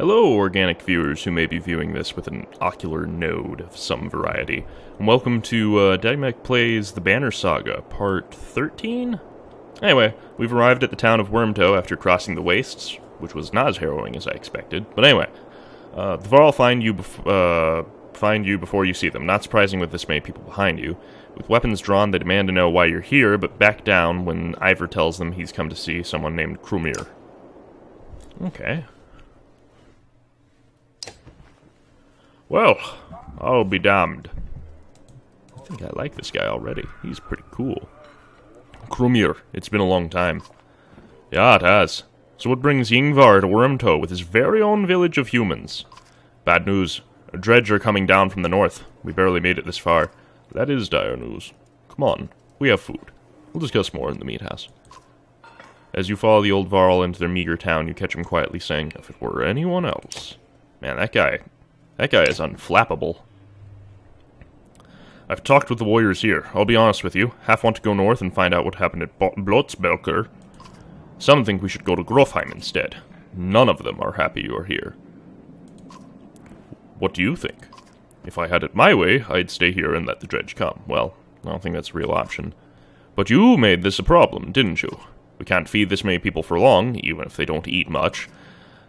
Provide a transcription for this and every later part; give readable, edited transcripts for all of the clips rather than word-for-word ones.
Hello, organic viewers who may be viewing this with an ocular node of some variety, and welcome to Dedmek Plays The Banner Saga, Part 13? Anyway, we've arrived at the town of Wormtoe after crossing the wastes, which was not as harrowing as I expected, but anyway, the Varl find you before you see them, not surprising with this many people behind you. With weapons drawn, they demand to know why you're here, but back down when Ivor tells them he's come to see someone named Krumir. Okay. Well, I'll be damned. I think I like this guy already. He's pretty cool. Krumir, it's been a long time. Yeah, it has. So what brings Yngvar to Wormtoe with his very own village of humans? Bad news. A dredge are coming down from the north. We barely made it this far. That is dire news. Come on, we have food. We'll discuss more in the meat house. As you follow the old Varl into their meager town, you catch him quietly saying, "If it were anyone else." Man, that guy is unflappable. I've talked with the warriors here. I'll be honest with you. Half want to go north and find out what happened at Blotsbelker. Some think we should go to Grofheim instead. None of them are happy you are here. What do you think? If I had it my way, I'd stay here and let the dredge come. Well, I don't think that's a real option. But you made this a problem, didn't you? We can't feed this many people for long, even if they don't eat much.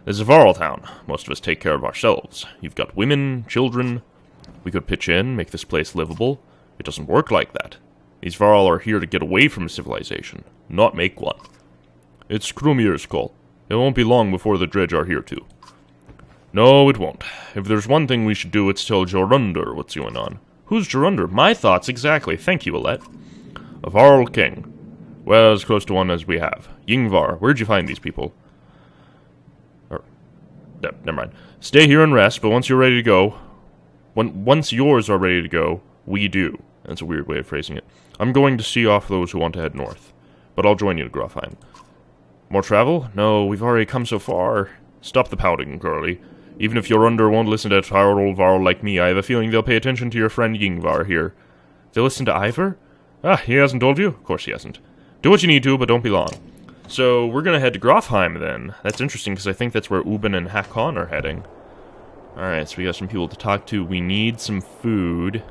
This is a Varl town. Most of us take care of ourselves. You've got women, children. We could pitch in, make this place livable. It doesn't work like that. These Varl are here to get away from civilization, not make one. It's Krumir's call. It won't be long before the dredge are here too. No, it won't. If there's one thing we should do, it's tell Jorundur what's going on. Who's Jorundur? My thoughts exactly. Thank you, Alette. A Varl king. Well, as close to one as we have. Yngvar, where'd you find these people? Never mind. Stay here and rest, but once you're ready to go... Once yours are ready to go, we do. That's a weird way of phrasing it. I'm going to see off those who want to head north. But I'll join you to Grofheim. More travel? No, we've already come so far. Stop the pouting, girlie. Even if Jorundur won't listen to a tired old Varl like me, I have a feeling they'll pay attention to your friend Yngvar here. They'll listen to Ivor? Ah, he hasn't told you? Of course he hasn't. Do what you need to, but don't be long. So, we're gonna head to Grofheim, then. That's interesting, because I think that's where Ubin and Hakon are heading. Alright, so we got some people to talk to. We need some food.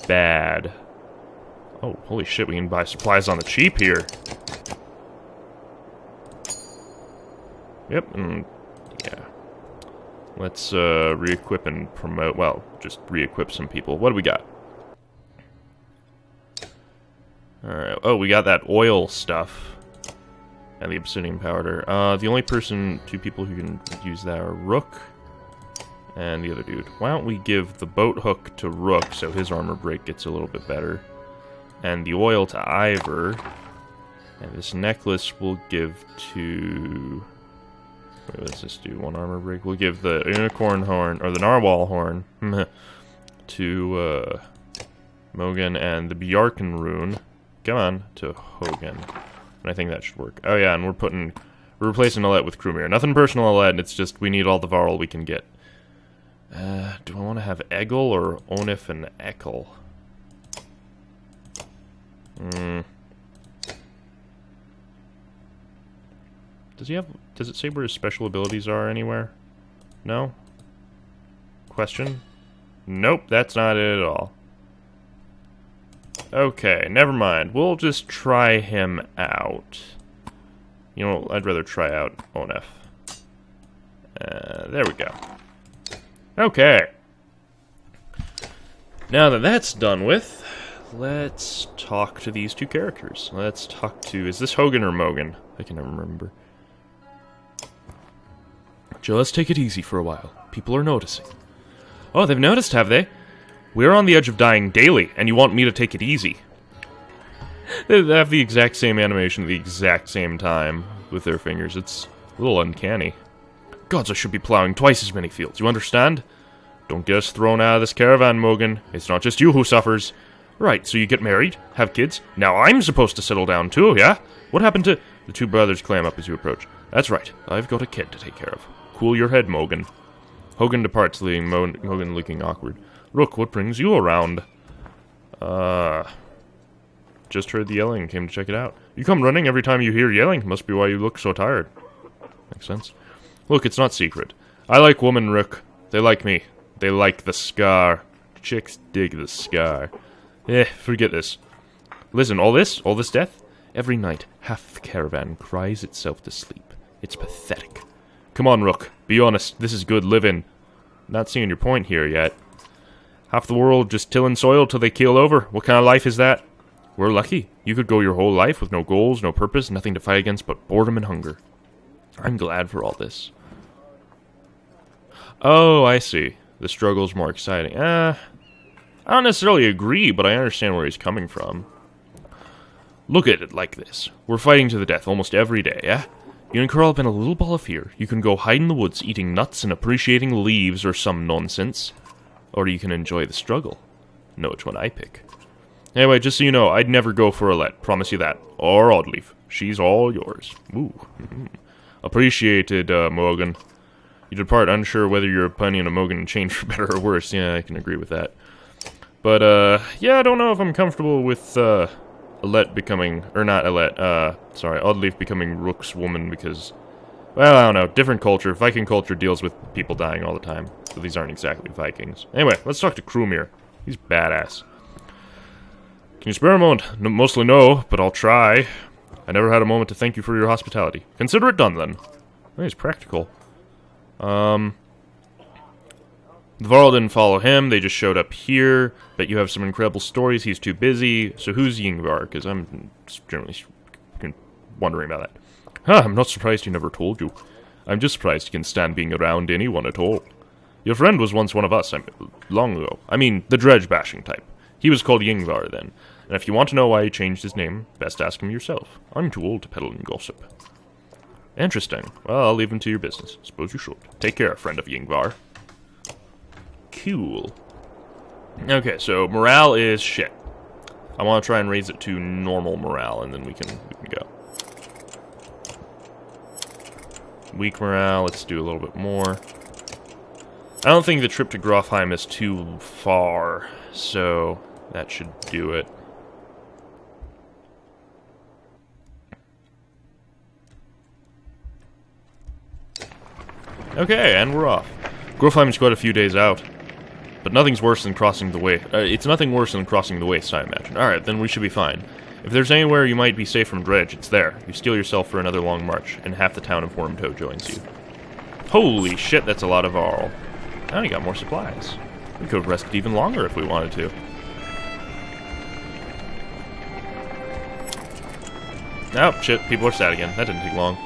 Bad. Oh, holy shit, we can buy supplies on the cheap here. Yep, and... yeah. Let's, re-equip and promote... well, just re-equip some people. What do we got? Alright, oh, we got that oil stuff. And the obsidian powder. The only two people who can use that are Rook and the other dude. Why don't we give the boat hook to Rook so his armor break gets a little bit better. And the oil to Ivor. And this necklace we'll give to... wait, what does this do? One armor break? We'll give the unicorn horn, or the narwhal horn, to Mogan, and the Bjarken rune. Come on, to Hogan. And I think that should work. Oh yeah, and we're replacing Alette with Krumir. Nothing personal, Alette, it's just we need all the Varl we can get. Do I want to have Egil or Onif and Ekkel? Does it say where his special abilities are anywhere? No? Question? Nope, that's not it at all. Okay, never mind. We'll just try him out. You know, I'd rather try out Onef. There we go. Okay. Now that that's done with, let's talk to these two characters. Let's talk to... is this Hogan or Mogan? I can never remember. Just take it easy for a while. People are noticing. Oh, they've noticed, have they? We're on the edge of dying daily, and you want me to take it easy. They have the exact same animation at the exact same time with their fingers. It's a little uncanny. Gods, I should be plowing twice as many fields, you understand? Don't get us thrown out of this caravan, Mogan. It's not just you who suffers. Right, so you get married, have kids. Now I'm supposed to settle down too, yeah? What happened to... the two brothers clam up as you approach. That's right, I've got a kid to take care of. Cool your head, Mogan. Hogan departs, leaving Mogan looking awkward. Rook, what brings you around? Just heard the yelling and came to check it out. You come running every time you hear yelling. Must be why you look so tired. Makes sense. Look, it's not secret. I like women, Rook. They like me. They like the scar. Chicks dig the scar. Forget this. Listen, all this death, every night, half the caravan cries itself to sleep. It's pathetic. Come on, Rook. Be honest. This is good living. Not seeing your point here yet. Half the world just tilling soil till they keel over. What kind of life is that? We're lucky. You could go your whole life with no goals, no purpose, nothing to fight against but boredom and hunger. I'm glad for all this. Oh, I see. The struggle's more exciting. I don't necessarily agree, but I understand where he's coming from. Look at it like this. We're fighting to the death almost every day, eh? You can curl up in a little ball of fear. You can go hide in the woods eating nuts and appreciating leaves or some nonsense. Or you can enjoy the struggle. Know which one I pick. Anyway, just so you know, I'd never go for Alette. Promise you that. Or Oddleaf. She's all yours. Ooh. Appreciated, Morgan. You depart unsure whether your opinion of Morgan changed for better or worse. Yeah, I can agree with that. But, yeah, I don't know if I'm comfortable with, Alette becoming, or not Alette, sorry, Oddleaf becoming Rook's woman because, well, I don't know, different culture. Viking culture deals with people dying all the time, so these aren't exactly Vikings. Anyway, let's talk to Krumir. He's badass. Can you spare a moment? Mostly no, but I'll try. I never had a moment to thank you for your hospitality. Consider it done, then. Oh, he's practical. The Varl didn't follow him, they just showed up here, but you have some incredible stories, he's too busy, so who's Yngvar? Because I'm generally wondering about that. I'm not surprised he never told you. I'm just surprised he can stand being around anyone at all. Your friend was once one of us, long ago. I mean, the dredge-bashing type. He was called Yngvar then, and if you want to know why he changed his name, best ask him yourself. I'm too old to peddle in gossip. Interesting. Well, I'll leave him to your business. Suppose you should. Take care, friend of Yngvar. Cool. Okay, so morale is shit. I want to try and raise it to normal morale, and then we can go. Weak morale, let's do a little bit more. I don't think the trip to Grofheim is too far, so that should do it. Okay, and we're off. Grofheim is quite a few days out. But nothing's worse than crossing the way. It's nothing worse than crossing the waste, I imagine. Alright, then we should be fine. If there's anywhere you might be safe from dredge, it's there. You steel yourself for another long march, and half the town of Wormtoe joins you. Holy shit, that's a lot of Varl. Now you got more supplies. We could have rested even longer if we wanted to. Oh, shit, people are sad again. That didn't take long.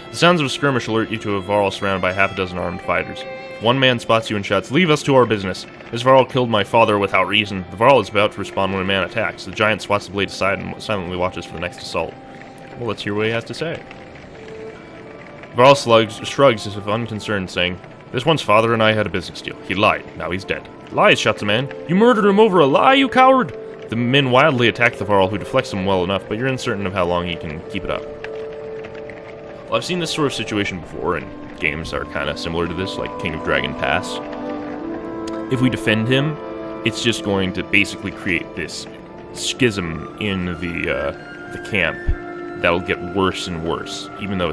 The sounds of a skirmish alert you to a Varl surrounded by half a dozen armed fighters. One man spots you and shouts, "Leave us to our business. This Varl killed my father without reason." The Varl is about to respond when a man attacks. The giant swats the blade aside and silently watches for the next assault. Well, let's hear what he has to say. Varl shrugs as if unconcerned, saying, "This one's father and I had a business deal. He lied. Now he's dead." "Lies," shouts the man. "You murdered him over a lie, you coward!" The men wildly attack the Varl, who deflects him well enough, but you're uncertain of how long he can keep it up. Well, I've seen this sort of situation before, and games are kind of similar to this, like King of Dragon Pass. If we defend him, it's just going to basically create this schism in the camp that'll get worse and worse, even though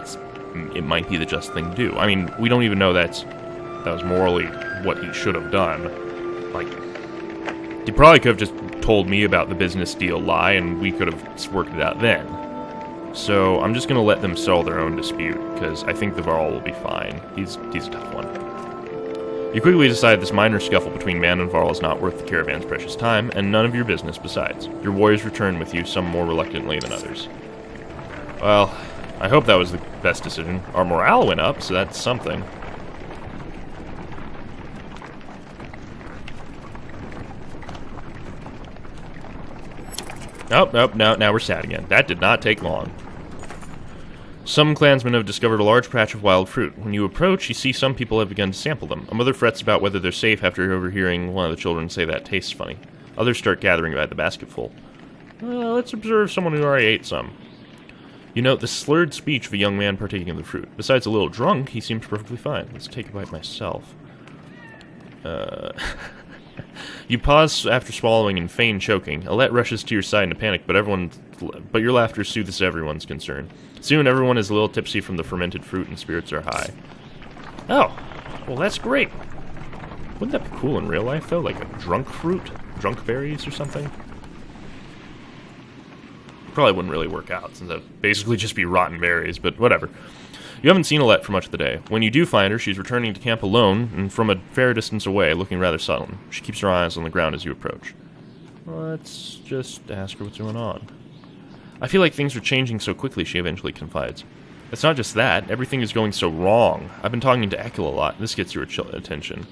it might be the just thing to do. I mean, we don't even know that was morally what he should have done. Like, he probably could have just told me about the business deal lie, and we could have worked it out then. So I'm just going to let them settle their own dispute, because I think the Varl will be fine. He's a tough one. You quickly decide this minor scuffle between man and Varl is not worth the caravan's precious time, and none of your business besides. Your warriors return with you, some more reluctantly than others. Well, I hope that was the best decision. Our morale went up, so that's something. Nope, now we're sad again. That did not take long. Some clansmen have discovered a large patch of wild fruit. When you approach, you see some people have begun to sample them. A mother frets about whether they're safe after overhearing one of the children say that tastes funny. Others start gathering by the basketful. Let's observe someone who already ate some. You note the slurred speech of a young man partaking of the fruit. Besides a little drunk, he seems perfectly fine. Let's take a bite myself. You pause after swallowing and feign choking. Alette rushes to your side in a panic, but your laughter soothes everyone's concern. Soon, everyone is a little tipsy from the fermented fruit and spirits are high. Oh, Well, that's great. Wouldn't that be cool in real life, though? Like a drunk fruit? Drunk berries or something? Probably wouldn't really work out, since that'd basically just be rotten berries, but whatever. You haven't seen Alette for much of the day. When you do find her, she's returning to camp alone, and from a fair distance away, looking rather sullen. She keeps her eyes on the ground as you approach. Let's just ask her what's going on. I feel like things are changing so quickly, she eventually confides. It's not just that, everything is going so wrong. I've been talking to Ekel a lot, this gets your attention.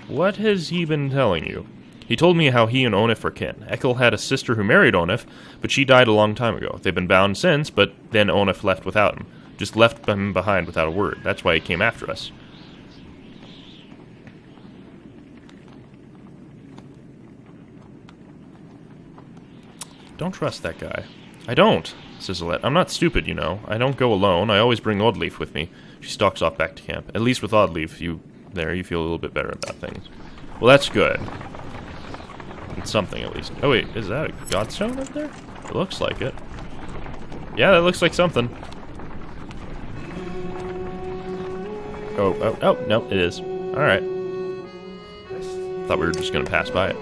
What has he been telling you? He told me how he and Onif are kin. Ekel had a sister who married Onif, but she died a long time ago. They've been bound since, but then Onif left without him. Just left him behind without a word. That's why he came after us. Don't trust that guy. I don't, says Alette. I'm not stupid, you know. I don't go alone. I always bring Oddleif with me. She stalks off back to camp. At least with Oddleif, you feel a little bit better about things. Well, that's good. It's something, at least. Oh, wait, is that a godstone up there? It looks like it. Yeah, that looks like something. Oh, no, it is. Alright. Thought we were just gonna pass by it.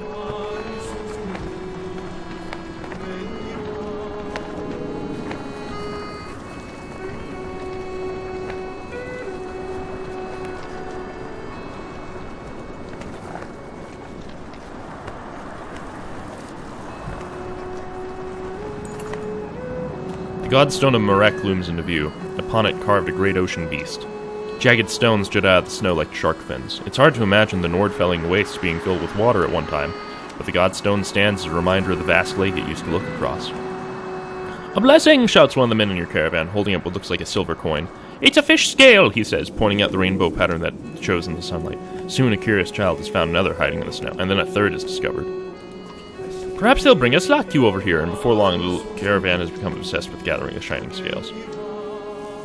The godstone of Marek looms into view. Upon it carved a great ocean beast. Jagged stones jut out of the snow like shark fins. It's hard to imagine the Nordfelling wastes being filled with water at one time, but the godstone stands as a reminder of the vast lake it used to look across. A blessing, shouts one of the men in your caravan, holding up what looks like a silver coin. It's a fish scale, he says, pointing out the rainbow pattern that shows in the sunlight. Soon a curious child has found another hiding in the snow, and then a third is discovered. Perhaps they'll bring us luck over here, and before long the little caravan has become obsessed with gathering the shining scales.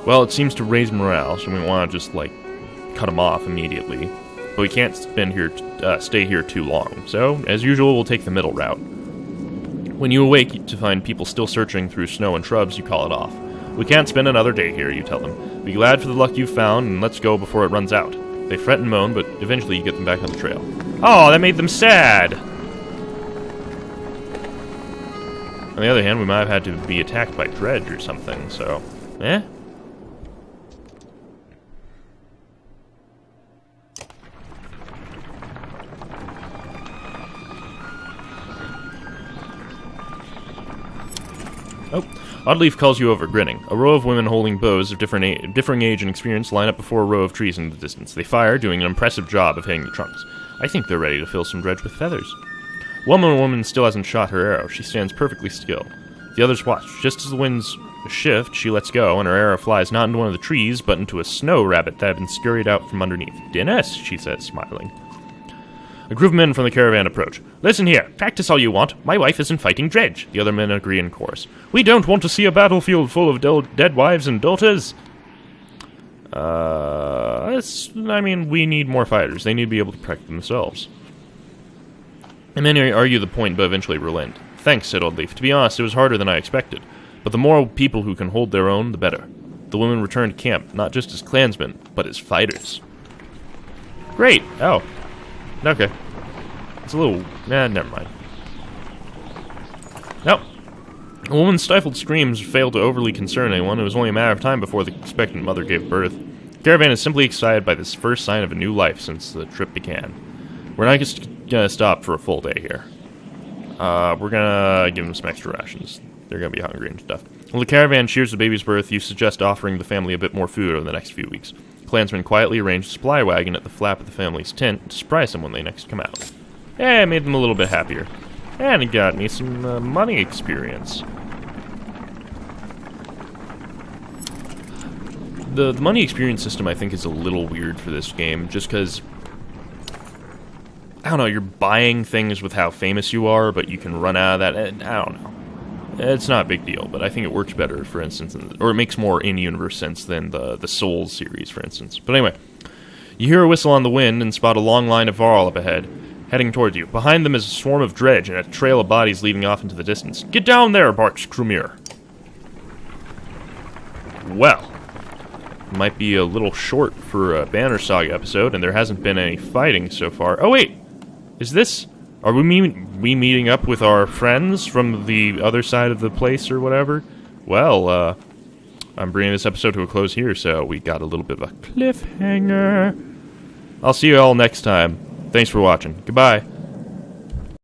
Well, it seems to raise morale, so we want to just, cut them off immediately. But we can't stay here too long, so, as usual, we'll take the middle route. When you awake to find people still searching through snow and shrubs, you call it off. We can't spend another day here, you tell them. Be glad for the luck you've found, and let's go before it runs out. They fret and moan, but eventually you get them back on the trail. Oh, that made them sad! On the other hand, we might have had to be attacked by Dredge or something, so... Oh, Oddleif calls you over, grinning. A row of women holding bows of differing age and experience line up before a row of trees in the distance. They fire, doing an impressive job of hitting the trunks. I think they're ready to fill some Dredge with feathers. One woman still hasn't shot her arrow. She stands perfectly still. The others watch. Just as the winds shift, she lets go, and her arrow flies not into one of the trees, but into a snow rabbit that had been scurried out from underneath. Dennis, she says, smiling. A group of men from the caravan approach. Listen here, practice all you want. My wife isn't fighting Dredge. The other men agree in chorus. We don't want to see a battlefield full of dead wives and daughters. We need more fighters. They need to be able to protect themselves. And many argue the point, but eventually relent. Thanks, said Oddleif. To be honest, it was harder than I expected. But the more people who can hold their own, the better. The women return to camp, not just as clansmen, but as fighters. Great! Oh. Okay. It's a little... never mind. Nope. A woman's stifled screams failed to overly concern anyone. It was only a matter of time before the expectant mother gave birth. The caravan is simply excited by this first sign of a new life since the trip began. We're not just gonna stop for a full day here. We're gonna give them some extra rations. They're gonna be hungry and stuff. While the caravan cheers the baby's birth, you suggest offering the family a bit more food over the next few weeks. Clansmen quietly arranged a supply wagon at the flap of the family's tent to surprise them when they next come out. It made them a little bit happier. And it got me some money experience. The money experience system, I think, is a little weird for this game, just because... I don't know, you're buying things with how famous you are, but you can run out of that. I don't know. It's not a big deal, but I think it works better, for instance, or it makes more in-universe sense than the Souls series, for instance. But anyway, you hear a whistle on the wind and spot a long line of Varl up ahead, heading towards you. Behind them is a swarm of Dredge and a trail of bodies leading off into the distance. Get down there, barks Krumir. Well, might be a little short for a Banner Saga episode, and there hasn't been any fighting so far. Oh, wait! Is this... Are we meeting up with our friends from the other side of the place or whatever? Well, I'm bringing this episode to a close here, so we got a little bit of a cliffhanger. I'll see you all next time. Thanks for watching. Goodbye.